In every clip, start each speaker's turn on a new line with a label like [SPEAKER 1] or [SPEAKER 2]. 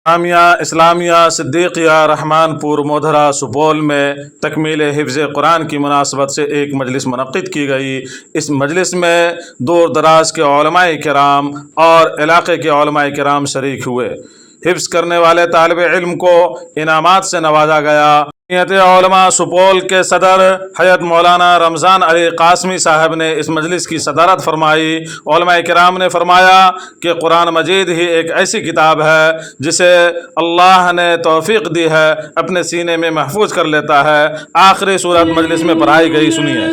[SPEAKER 1] اسلامیہ صدیقیہ رحمان پور مودھرا سپول میں تکمیل حفظ قرآن کی مناسبت سے ایک مجلس منعقد کی گئی۔ اس مجلس میں دور دراز کے علماء کرام اور علاقے کے علماء کرام شریک ہوئے۔ حفظ کرنے والے طالب علم کو انعامات سے نوازا گیا۔ جمعیت علماء سپول کے صدر حضرت مولانا رمضان علی قاسمی صاحب نے اس مجلس کی صدارت فرمائی۔ علماء کرام نے فرمایا کہ قرآن مجید ہی ایک ایسی کتاب ہے جسے اللہ نے توفیق دی ہے اپنے سینے میں محفوظ کر لیتا ہے۔ آخری صورت مجلس میں پڑھائی گئی، سنیے۔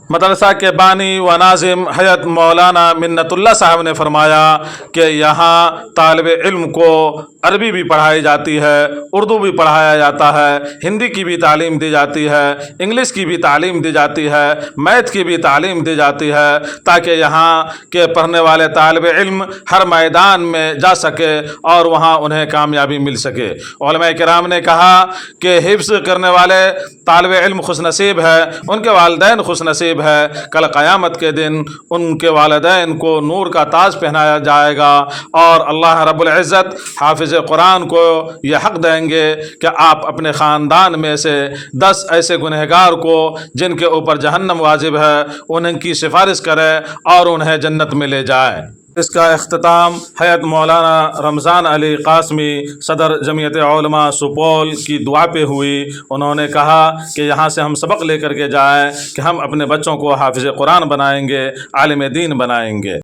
[SPEAKER 1] مدرسہ کے بانی و ناظم حضرت مولانا منت اللہ صاحب نے فرمایا کہ یہاں طالب علم کو عربی بھی پڑھائی جاتی ہے، اردو بھی پڑھایا جاتا ہے، ہندی کی بھی تعلیم دی جاتی ہے، انگلش کی بھی تعلیم دی جاتی ہے، میتھ کی بھی تعلیم دی جاتی ہے، تاکہ یہاں کے پڑھنے والے طالب علم ہر میدان میں جا سکے اور وہاں انہیں کامیابی مل سکے۔ علماء کرام نے کہا کہ حفظ کرنے والے طالب علم خوش نصیب ہے، ان کے والدین خوش نصیب ہے۔ کل قیامت کے دن ان کے والدین کو نور کا تاج پہنایا جائے گا اور اللہ رب العزت حافظ قرآن کو یہ حق دیں گے کہ آپ اپنے خاندان میں سے 10 ایسے گنہگار کو جن کے اوپر جہنم واجب ہے ان کی سفارش کریں اور انہیں جنت میں لے جائیں۔ اس کا اختتام حضرت مولانا رمضان علی قاسمی صدر جمعیت علماء سپول کی دعا پہ ہوئی۔ انہوں نے کہا کہ یہاں سے ہم سبق لے کر کے جائیں کہ ہم اپنے بچوں کو حافظ قرآن بنائیں گے، عالم دین بنائیں گے۔